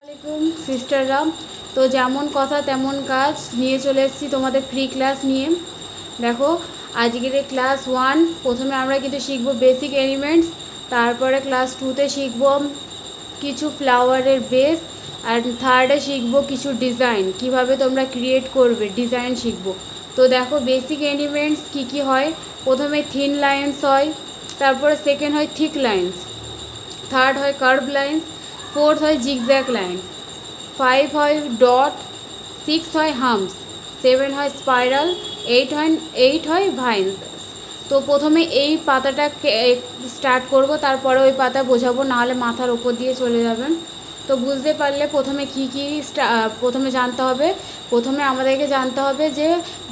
আসসালামাইকুম সিস্টাররা। তো যেমন কথা তেমন কাজ নিয়ে চলে এসেছি তোমাদের ফ্রি ক্লাস নিয়ে। দেখো আজকের ক্লাস 1 প্রথমে আমরা কিন্তু শিখব বেসিক এলিমেন্টস, তারপরে ক্লাস 2তে শিখব কিছু ফ্লাওয়ারের বেস, আর থার্ডে শিখব কিছু ডিজাইন কিভাবে তোমরা ক্রিয়েট করবে, ডিজাইন শিখব। তো দেখো বেসিক এলিমেন্টস কি কি হয়। প্রথমে থিন লাইন্স হয়, তারপরে সেকেন্ড হয় থিক লাইন্স, থার্ড হয় কার্ভ লাইন্স, ফোর্থ হয় জিগজ্যাগ লাইন, 5 হয় ডট, 6 হয় হামস, 7 হয় স্পাইরাল, 8 হয় ভাইন্স। তো প্রথমে এই পাতাটাকে স্টার্ট করব, তারপরে ওই পাতা বোঝাবো, নাহলে মাথার ওপর দিয়ে চলে যাবেন। তো বুঝতে পারলে প্রথমে প্রথমে জানতে হবে। প্রথমে আমাদেরকে জানতে হবে যে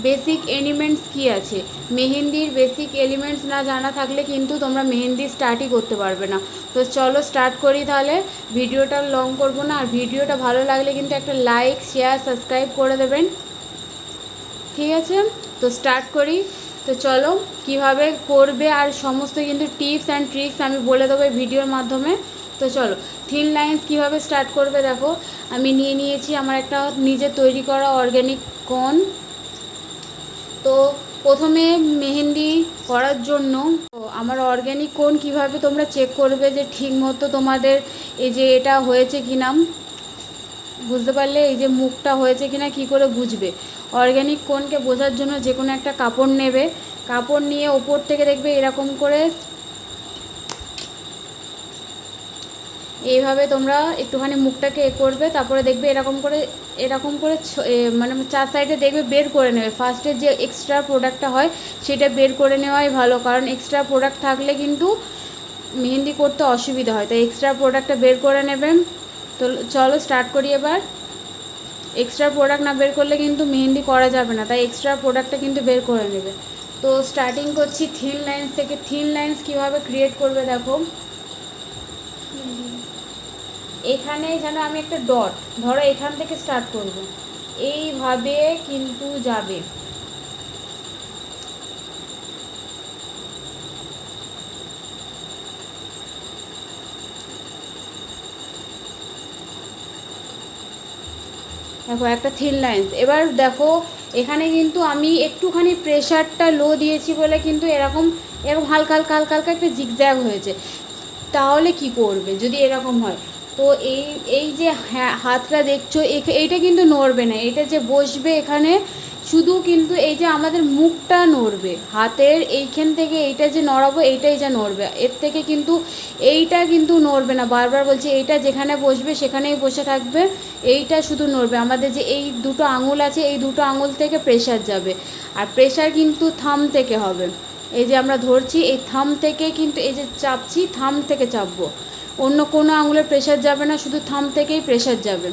বেসিক এলিমেন্টস কি আছে। মেহেন্দির বেসিক এলিমেন্টস না জানা থাকলে কিন্তু তোমরা মেহেন্দি স্টার্টই করতে পারবে না। তো চলো স্টার্ট করি তাহলে। ভিডিওটা লং করব না, আর ভিডিওটা ভালো লাগলে কিন্তু একটা লাইক, শেয়ার, সাবস্ক্রাইব করে দেবেন, ঠিক আছে? তো স্টার্ট করি। তো চলো কিভাবে করবে আর সমস্ত কিন্তু টিপস অ্যান্ড ট্রিক্স আমি বলে দেবো ভিডিওর মাধ্যমে। তো চলো থিন লাইন্স কীভাবে স্টার্ট করবে। দেখো আমি নিয়েছি আমার একটা নিজে তৈরি করা অর্গ্যানিক কোন। তো প্রথমে মেহেন্দি করার জন্য আমার অর্গ্যানিক কোন কিভাবে তোমরা চেক করবে যে ঠিক মতো তোমাদের এই যে এটা হয়েছে কি না, বুঝতে পারলে এই যে মুখটা হয়েছে কিনা কি করে বুঝবে। অর্গ্যানিক কোনকে বোঝার জন্য যে কোনো একটা কাপড় নেবে, কাপড় নিয়ে ওপর থেকে দেখবে এরকম করে এইভাবে তোমরা একটুখানি মুখটাকে করবে, তারপরে দেখবে এরকম করে মানে চার সাইডে দেখবে বের করে নেবে। ফার্স্টে যে এক্সট্রা প্রোডাক্টটা হয় সেটা বের করে নেওয়াই ভালো, কারণ এক্সট্রা প্রোডাক্ট থাকলে কিন্তু মেহেন্দি করতে অসুবিধা হয়। তাই এক্সট্রা প্রোডাক্টটা বের করে নেবেন। তো চলো স্টার্ট করি এবার। এক্সট্রা প্রোডাক্ট না বের করলে কিন্তু মেহেন্দি করা যাবে না, তাই এক্সট্রা প্রোডাক্টটা কিন্তু বের করে নেবে। তো স্টার্টিং করছি থিন লাইন্স থেকে। থিন লাইন্স কীভাবে ক্রিয়েট করবে দেখো, এখানে যেন আমি একটা ডট, ধরো এখান থেকে স্টার্ট করব, এইভাবে কিন্তু যাবে। দেখো একটা থিন লাইন্স। এবার দেখো এখানে কিন্তু আমি একটুখানি প্রেশারটা লো দিয়েছি বলে কিন্তু এরকম এরকম হালকা হালকা হালকা হালকা একটা জিগজ্যাগ হয়েছে। তাহলে কি করবে যদি এরকম হয়? তো এই এই যে হাতটা দেখছো এইটা কিন্তু নড়বে না, এটা যে বসবে এখানে শুধু কিন্তু এই যে আমাদের মুখটা নড়বে, হাতের এইখান থেকে এইটা যে নড়াবো এইটাই যা নড়বে, এর থেকে কিন্তু এইটা কিন্তু নড়বে না। বারবার বলছি এইটা যেখানে বসবে সেখানেই বসে থাকবে, এইটা শুধু নড়বে। আমাদের যে এই দুটো আঙুল আছে এই দুটো আঙুল থেকে প্রেশার যাবে, আর প্রেশার কিন্তু থাম থেকে হবে। এই যে আমরা ধরছি এই থাম থেকে কিন্তু এই যে চাপছি, থাম থেকে চাপবো, অন্য কোনো আঙুলের প্রেশার যাবে না, শুধু থাম থেকেই প্রেশার যাবে।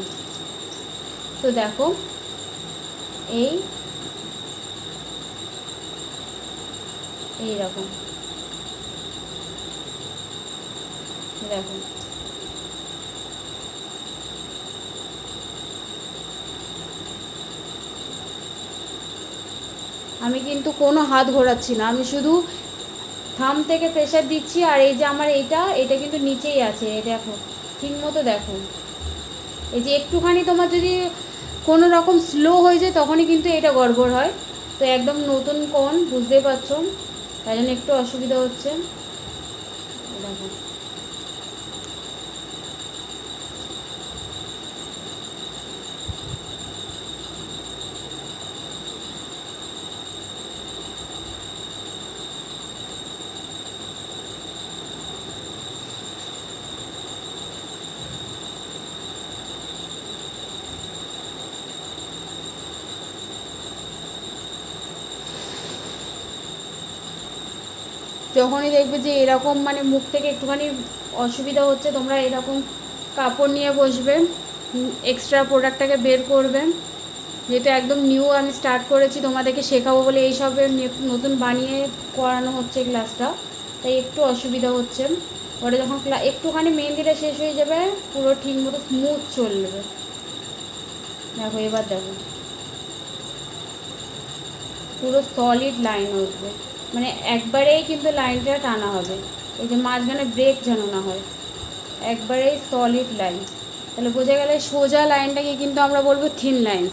তো দেখো এইরকম দেখো আমি কিন্তু কোনো হাত ঘোরাচ্ছি না, আমি শুধু থাম থেকে প্রেশার দিচ্ছি। আর এই যে আমার এটা কিন্তু নিচেই আছে, এই দেখো ঠিক মতো দেখো। এই যে একটুখানি তোমার যদি কোনো রকম স্লো হয়ে যায় তখনই কিন্তু এটা গড়বড় হয়। তো একদম নতুন কোণ বুঝতেই পারছো, তাই জন্য একটু অসুবিধা হচ্ছে। দেখো যখনই দেখবে যে এরকম মানে মুখ থেকে একটুখানি অসুবিধা হচ্ছে, তোমরা এরকম কাপড় নিয়ে বসবে, এক্সট্রা প্রোডাক্টটাকে বের করবে। যেটা একদম নিউ আমি স্টার্ট করেছি তোমাদেরকে শেখাবো বলে এইসবের নতুন বানিয়ে করানো হচ্ছে ক্লাসটা, তাই একটু অসুবিধা হচ্ছে। পরে যখন একটুখানি মেহেন্দিটা শেষ হয়ে যাবে পুরো ঠিক মতো স্মুথ চলবে। দেখো এবার দেখো পুরো সলিড লাইন উঠবে, মানে একবারেই কিন্তু লাইনটা টানা হবে। এই যে মাঝখানে ব্রেক যেন না হয়, একবারেই সলিড লাইন। তাহলে বোঝা গেলে সোজা লাইনটাকে কিন্তু আমরা বলবো থিন লাইন।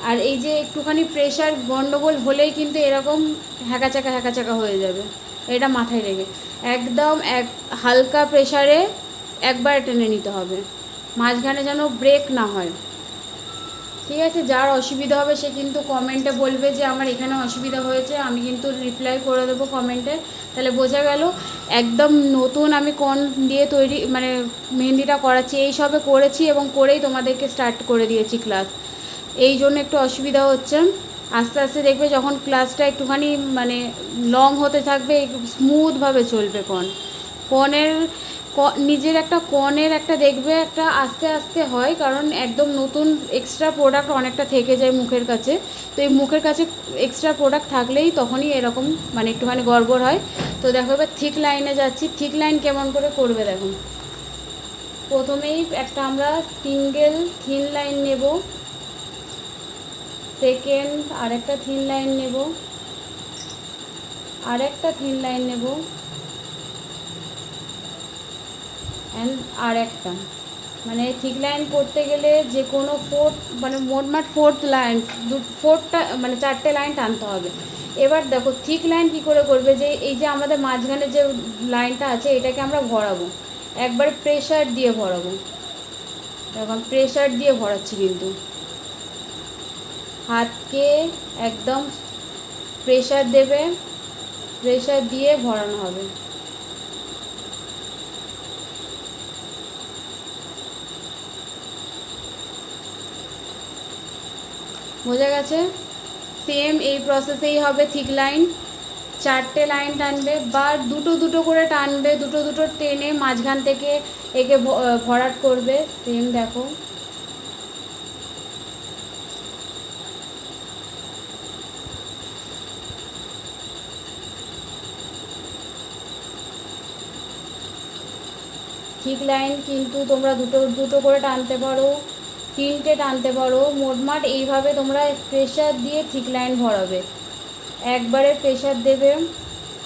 আর এই যে একটুখানি প্রেশার গন্ডগোল হলেই কিন্তু এরকম হ্যাঁকাচাকা হয়ে যাবে, এটা মাথায় রেখে একদম হালকা প্রেশারে একবার টেনে নিতে হবে, মাঝখানে যেন ব্রেক না হয়। ঠিক আছে, যার অসুবিধা হবে সে কিন্তু কমেন্টে বলবে যে আমার এখানে অসুবিধা হয়েছে, আমি কিন্তু রিপ্লাই করে দেবো কমেন্টে। তাহলে বোঝা গেল একদম নতুন আমি কোন দিয়ে তৈরি মানে মেহেন্দিটা করাচ্ছি, এই সবে করেছি এবং করেই তোমাদেরকে স্টার্ট করে দিয়েছি ক্লাস, এই জন্য একটু অসুবিধা হচ্ছে। আস্তে আস্তে দেখবে যখন ক্লাসটা একটুখানি মানে লং হতে থাকবে, স্মুথভাবে চলবে। কনের নিজের একটা কনের একটা দেখবে একটা আস্তে আস্তে হয়, কারণ একদম নতুন এক্সট্রা প্রোডাক্ট অনেকটা থেকে যায় মুখের কাছে। তো এই মুখের কাছে এক্সট্রা প্রোডাক্ট থাকলেই তখনই এরকম মানে একটুখানি গড়বড় হয়। তো দেখো এবার থিক লাইনে যাচ্ছি। থিক লাইন কেমন করে করবে দেখো, প্রথমেই একটা আমরা সিঙ্গেল থিন লাইন নেব, সেকেন্ড আরেকটা থিন লাইন নেব, আরেকটা থিন লাইন নেব, অ্যান্ড আর একটা মানে থিক লাইন করতে গেলে যে কোনো মানে মোটমাট ফোর্থটা মানে 4টে লাইন টানতে হবে। এবার দেখো থিক লাইন কী করে করবে, যে এই যে আমাদের মাঝখানে যে লাইনটা আছে এটাকে আমরা ভরাবো, একবারে প্রেশার দিয়ে ভরাবো। দেখো প্রেশার দিয়ে ভরাচ্ছি, কিন্তু হাতকে একদম প্রেশার দেবে, প্রেশার দিয়ে ভরানো হবে। বোঝা গেছে? সেম এই প্রসেসেই হবে। থিক লাইন 4টে লাইন টানবে বা দুটো করে টানবে, দুটো টেনে মাঝখান থেকে একে ভরাট করবে। সেম দেখো থিক লাইন কিন্তু তোমরা দুটো করে টানতে পারো, 3টে টানতে পারো, মোটমাট এইভাবে তোমরা প্রেশার দিয়ে থিক লাইন ভরাবে। একবারে প্রেশার দেবে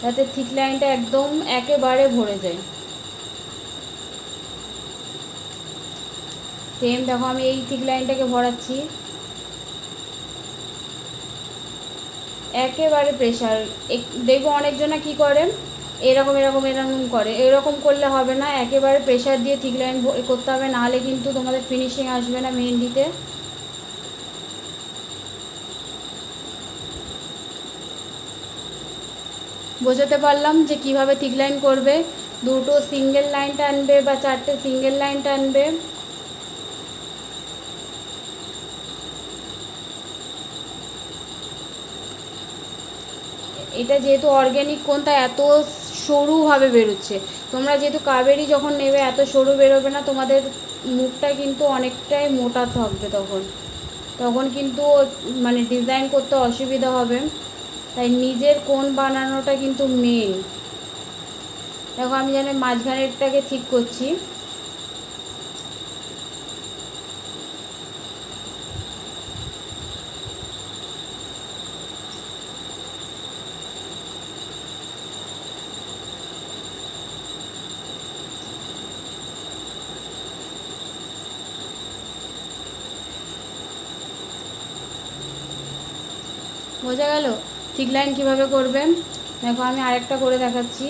যাতে থিক লাইনটা একদম একেবারে ভরে যায়। সেম দেখো আমি এই থিক লাইনটাকে ভরাচ্ছি, একেবারে প্রেশার। দেখবো অনেকজনা কী করে এরকম করে, এরকম করলে হবে না, একেবারে প্রেশার দিয়ে থিক লাইন করতে হবে, নাহলে কিন্তু তোমাদের ফিনিশিং আসবে না মেহেন্দিতে। বোঝাতে পারলাম যে কিভাবে থিক লাইন করবে। দুটো সিঙ্গেল লাইন টানবে বা 4টে সিঙ্গেল লাইন টানবে, এটা যেহেতু অর্গ্যানিক কোন তাই এত সরুভাবে বেরোচ্ছে। তোমরা যেহেতু কাবেরি যখন নেবে এত সরু বেরোবে না, তোমাদের মুখটা কিন্তু অনেকটাই মোটা থাকবে, তখন কিন্তু মানে ডিজাইন করতে অসুবিধা হবে। তাই নিজের কোণ বানানোটা কিন্তু মেন। দেখো আমি জানি মাঝখানেরটাকে ঠিক করছি, বোঝা গেল থিক লাইন কীভাবে করবে। দেখো আমি আরেকটা করে দেখাচ্ছি।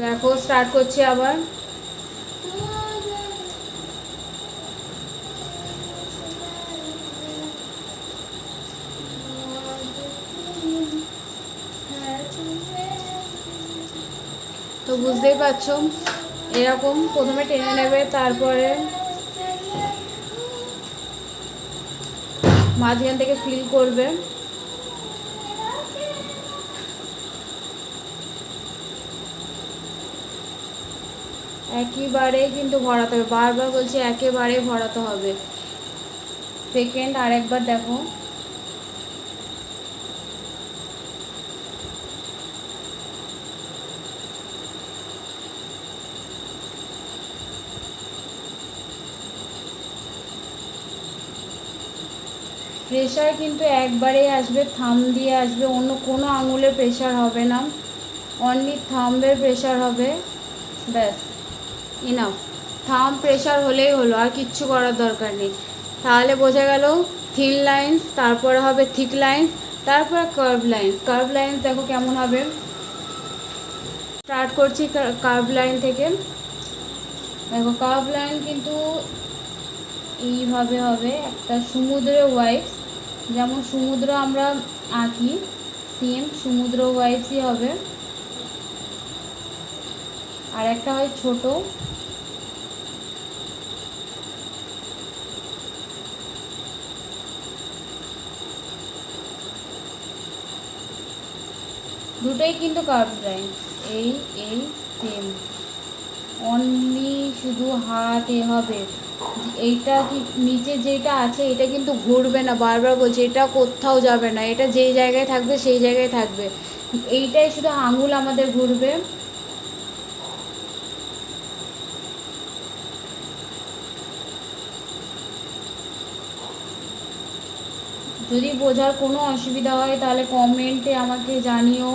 দেখো স্টার্ট করছি আবার। তো বুঝতেই পারছো এরকম প্রথমে টেনে নেবে, তারপরে মাঝখান থেকে ফিল করবে, একেবারে কিন্তু ভরাতে হবে, বারবার বলছি একেবারে ভরাতে হবে। সেকেন্ড আরেকবার দেখো, প্রেশার কিন্তু একবারেই আসবে, থাম দিয়ে আসবে, অন্য কোনো আঙুলের প্রেশার হবে না, অনলি থাম্বের প্রেশার হবে, ব্যাস ইনাফ। থাম প্রেশার হলেই হলো, আর কিচ্ছু করার দরকার নেই। তাহলে বোঝা গেল থিন লাইন্স, তারপরে হবে থিক লাইন্স, তারপরে কার্ভ লাইন্স। কার্ভ লাইন্স দেখো কেমন হবে। স্টার্ট করছি কার্ভ লাইন থেকে। দেখো কার্ভ লাইন কিন্তু এইভাবে হবে, একটা সমুদ্রের ওয়াইভস, যেমন সমুদ্র আমরা আঁকি সেম সমুদ্র ওয়াইভসই হবে। আর একটা হয় ছোট, দুটোই কিন্তু কার্ভ লাইন, এই এই সেম, অনলি শুধু হাত এ হবে। এইটা কি নিচে যেটা আছে এটা কিন্তু ঘুরবে না, বারবার বলছি এটা কোথাও যাবে না, এটা যেই জায়গায় থাকবে সেই জায়গায় থাকবে, এইটাই শুধু আঙুল আমাদের ঘুরবে। যদি বোঝার কোনো অসুবিধা হয় তাহলে কমেন্টে আমাকে জানিও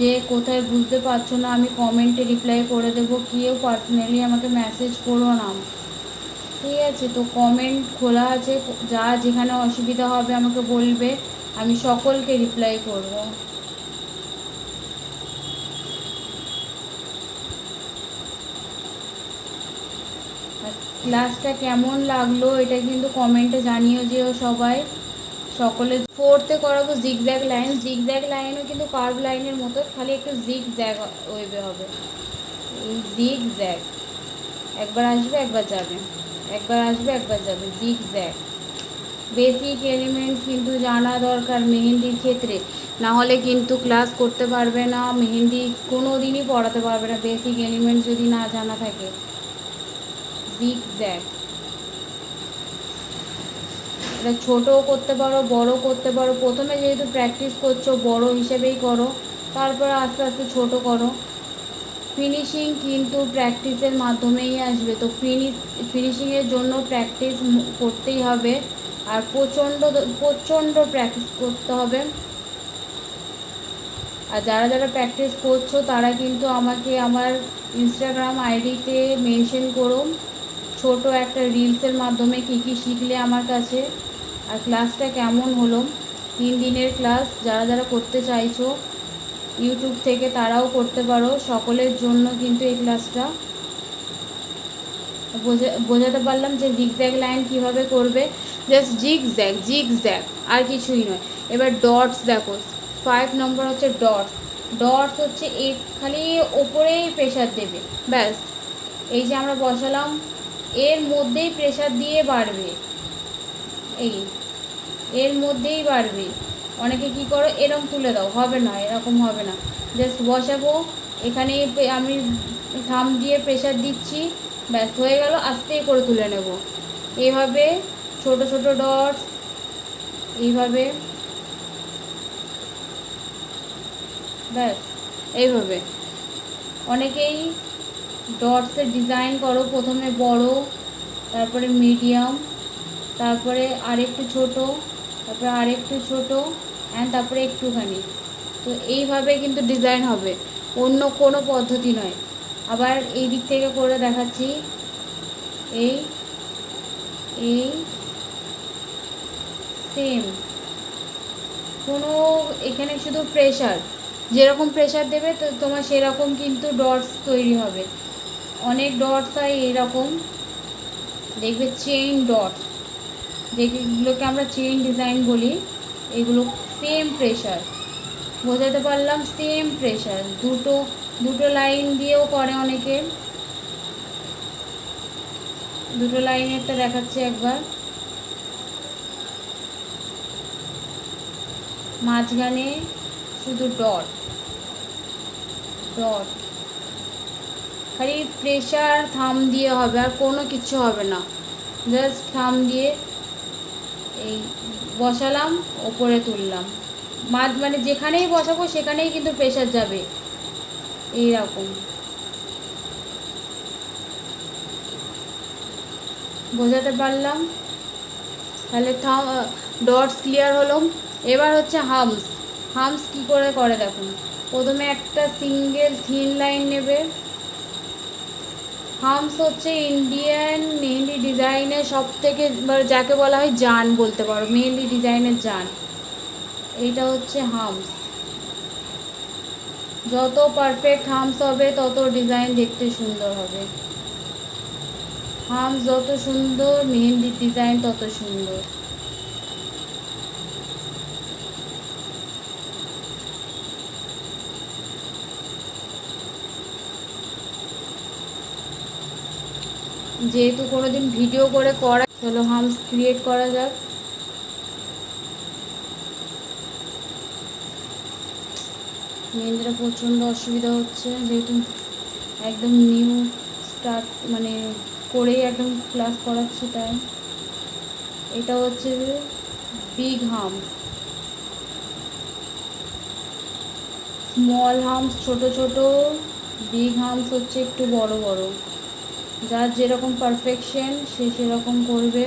যে কোথায় বুঝতে পারছো না, আমি কমেন্টে রিপ্লাই করে দেবো, কেউ পার্সোনালি আমাকে মেসেজ করো না, ঠিক আছে? তো কমেন্ট খোলা আছে, যা যেখানে অসুবিধা হবে আমাকে বলবে, আমি সকলকে রিপ্লাই করব। ক্লাসটা কেমন লাগলো এটা কিন্তু কমেন্টে জানিও যেও সবাই, সকলে। ফোর্থে করাবো জিগজ্যাগ লাইন। জিগজ্যাগ লাইনও কিন্তু কার্ভ লাইনের মতো, খালি একটু জিগজ্যাগ ওয়েবে হবে। এই জিগজ্যাগ একবার আসবে একবার যাবে, একবার আসবে একবার যাবে, জিগজ্যাগ। বেসিক এলিমেন্টস কিন্তু জানা দরকার মেহেন্দির ক্ষেত্রে, না হলে কিন্তু ক্লাস করতে পারবে না, মেহেন্দি কোনো দিনই পড়াতে পারবে না বেসিক এলিমেন্টস যদি না জানা থাকে। জিগজ্যাগ এটা ছোটও করতে পারো, বড় করতে পারো, প্রথমে যেহেতু প্র্যাকটিস করছো বড় হিসেবেই করো, তারপর আস্তে আস্তে ছোট করো। ফিনিশিং কিন্তু প্র্যাকটিসের মাধ্যমেই আসবে, তো ফিনিশিংয়ের জন্য প্র্যাকটিস করতেই হবে, আর প্রচণ্ড প্রচণ্ড প্র্যাকটিস করতে হবে। আর যারা যারা প্র্যাকটিস করছো তারা কিন্তু আমাকে আমার ইনস্টাগ্রাম আইডিতে মেনশন করো, ছোট একটা রিলসের মাধ্যমে কী কী শিখলে আমার কাছে, আর ক্লাসটা কেমন হলো। 3 দিনের ক্লাস, যারা যারা করতে চাইছো ইউটিউব থেকে তারাও করতে পারো, সকলের জন্য কিন্তু এই ক্লাসটা। বোঝাতে পারলাম যে জিগজ্যাগ লাইন কিভাবে করবে, জাস্ট জিগজ্যাগ জিগজ্যাগ, আর কিছুই নয়। এবার ডটস দেখো, 5 নম্বর হচ্ছে ডটস। ডটস হচ্ছে খালি ওপরেই প্রেশার দেবে, ব্যাস। এই যে আমরা বসালাম এর মধ্যেই প্রেশার দিয়ে বাড়বে, এই এর মধ্যেই বাড়বে। অনেকে কি করো এরকম তুলে দাও, হবে না, এরকম হবে না। জাস্ট বসাবো, এখানে আমি থাম দিয়ে প্রেশার দিচ্ছি, ব্যাস হয়ে গেল, আস্তে করে তুলে নেব। এইভাবে ছোট ছোট ডটস, এইভাবে, ব্যাস এইভাবে। অনেকেই ডটসের ডিজাইন করো, প্রথমে বড়, তারপরে মিডিয়াম, তারপরে আরেকটু ছোট, তারপরে আরেকটু ছোট, অ্যান্ড তারপরে একটুখানি। তো এইভাবে কিন্তু ডিজাইন হবে, অন্য কোনো পদ্ধতি নয়। আবার এই দিক থেকে করে দেখাচ্ছি, এই এই সেম, কোনো এখানে শুধু প্রেশার, যেরকম প্রেশার দেবে তো তোমার সেরকম কিন্তু ডটস তৈরি হবে। অনেক ডটস হয় এরকম, দেখবে চেইন ডটস, যেগুলোকে আমরা চেইন ডিজাইন বলি, এগুলো সেম প্রেশার। বোঝাতে পারলাম? সেম প্রেশার, দুটো দুটো লাইন দিয়েও করে অনেকে। দুটো লাইনেরটা দেখাচ্ছি একবার, মাঝখানে শুধু ডট ডট, খালি প্রেশার থাম দিয়ে হবে, আর কোনো কিছু হবে না। জাস্ট থাম দিয়ে এই বসালাম, ওপরে তুললাম, মানে যেখানেই বসাবো সেখানেই কিন্তু প্রেশার যাবে, এইরকম। বোঝাতে পারলাম? তাহলে ডটস ক্লিয়ার হলো। এবার হচ্ছে হামস। হামস কী করে করে দেখুন। প্রথমে একটা সিঙ্গেল থিন লাইন নেবে। হামস হচ্ছে ইন্ডিয়ান মেহেন্দি ডিজাইনের সব থেকে, যাকে বলা হয় জান বলতে পারো, মেহেন্দি ডিজাইনের জান। এইটা হচ্ছে হামস। যত পারফেক্ট হামস হবে তত ডিজাইন দেখতে সুন্দর হবে। হামস যত সুন্দর, মেহেন্দির ডিজাইন তত সুন্দর। যেহেতু কোনোদিন ভিডিও করে করা, চলো হামস ক্রিয়েট করা যাক। মেহেন্দিটা প্রচণ্ড অসুবিধা হচ্ছে, যেহেতু একদম নিউ স্টার্ট মানে করেই একদম ক্লাস করাচ্ছি, তাই। এটা হচ্ছে বিগ হামস, স্মল হামস ছোট ছোট, বিগ হামস হচ্ছে একটু বড় বড়। যার যেরকম পারফেকশন সে সেরকম করবে।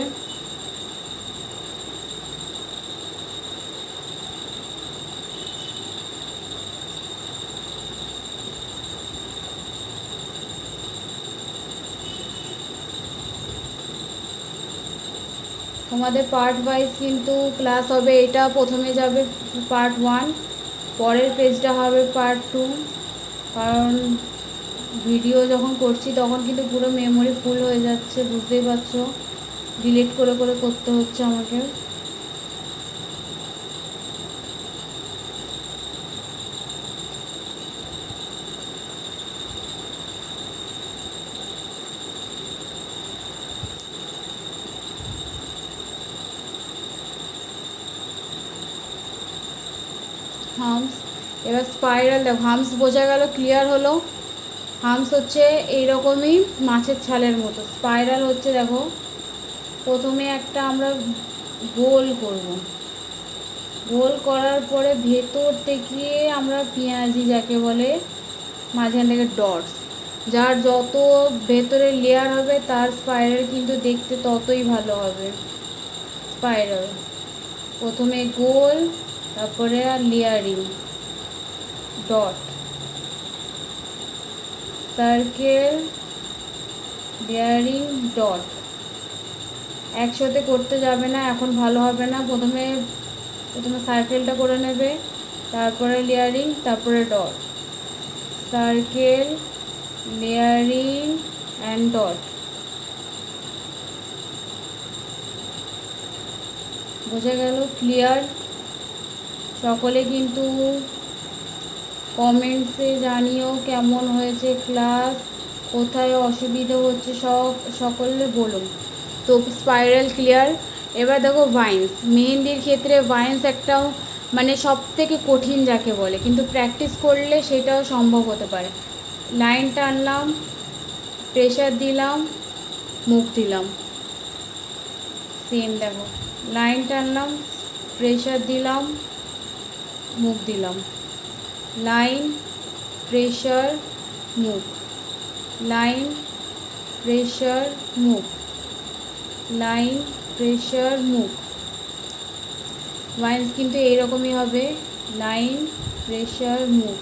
তোমাদের পার্ট ওয়াইজ কিন্তু ক্লাস হবে। এটা প্রথমে যাবে পার্ট 1, পরের পেজটা হবে পার্ট 2। কারণ ভিডিও যখন করছি তখন কিন্তু পুরো মেমোরি ফুল হয়ে যাচ্ছে, বুঝতেই পারছো। ডিলিট করে করে করতে হচ্ছে আমাকে। হামস, এবার স্পাইরাল দেখো। হামস বোঝা গেল, ক্লিয়ার হলো। হামস হচ্ছে এইরকমই মাছের ছালের মতো। স্পাইরাল হচ্ছে দেখো, প্রথমে একটা আমরা গোল করব, গোল করার পরে ভেতর থেকে আমরা পেঁয়াজি যাকে বলে, মাঝখান থেকে ডটস। যার যত ভেতরে লেয়ার হবে তার স্পাইরাল কিন্তু দেখতে ততই ভালো হবে। স্পাইরাল প্রথমে গোল, তারপরে আর layering, dot, circle, layering, dot. একসাথে করতে যাবে না, এখন ভালো হবে না। প্রথমে সার্কেলটা করে নেবে, তারপরে লেয়ারিং, তারপরে dot, circle, layering and dot. বোঝা গেল? ক্লিয়ার? সকলে কিন্তু কমেন্টসে জানিও কেমন হয়েছে ক্লাস, কোথায় অসুবিধা হচ্ছে, সকলে বলুন। তো স্পাইরাল ক্লিয়ার। এবার দেখো ভাইন্স। মেহেন্দির ক্ষেত্রে ভাইন্স একটা মানে সব থেকে কঠিন যাকে বলে, কিন্তু প্র্যাকটিস করলে সেটাও সম্ভব হতে পারে। লাইন টানলাম, প্রেশার দিলাম, মুখ দিলাম, সেম দেখো। লাইন টানলাম, প্রেশার দিলাম, মুখ দিলাম, লাইন, প্রেশার, মুখ, লাইন, প্রেশার, মুখ, লাইন, প্রেশার, মুখ। ভাইন্স কিন্তু এইরকমই হবে, লাইন, প্রেশার, মুখ।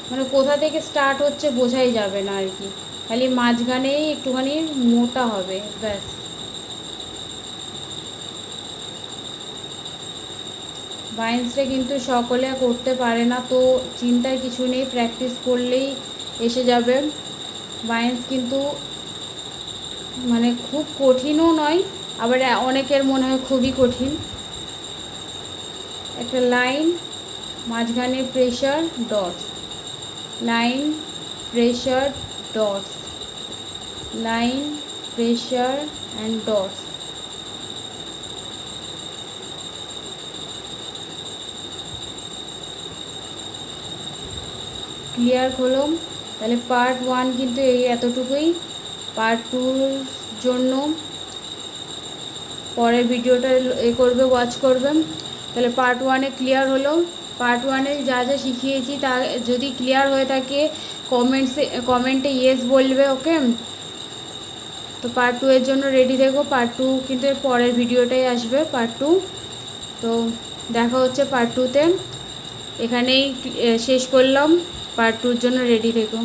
মানে কোথা থেকে স্টার্ট হচ্ছে বোঝাই যাবে না আর কি, খালি মাঝখানেই একটুখানি মোটা হবে, ব্যাস। ভাইন্সটা কিন্তু সকলে করতে পারে না, তো চিন্তার কিছু নেই, প্র্যাকটিস করলেই এসে যাবে। ভাইন্স কিন্তু মানে খুব কঠিনও নয়, আবার অনেকের মনে হয় খুবই কঠিন। একটা লাইন, মাঝখানে pressure, dots, line, pressure, dots, line, pressure and dots. Clear হলো। তাহলে পার্ট 1 কিন্তু এই এতটুকুই। পার্ট 2-র জন্য পরের ভিডিওটা করবে, ওয়াচ করবে। তাহলে পার্ট 1-এ ক্লিয়ার হলো। পার্ট 1-এ যা যা শিখিয়েছি তা যদি ক্লিয়ার হয়ে থাকে কমেন্টে ইয়েস বলবে, ওকে। তো পার্ট 2-এর জন্য রেডি থেকো। পার্ট 2 কিন্তু এর পরের ভিডিওটাই আসবে, পার্ট 2। তো দেখা হচ্ছে পার্ট 2-তে। এখানেই শেষ করলাম। পার্ট 2-র জন্য রেডি থেকো।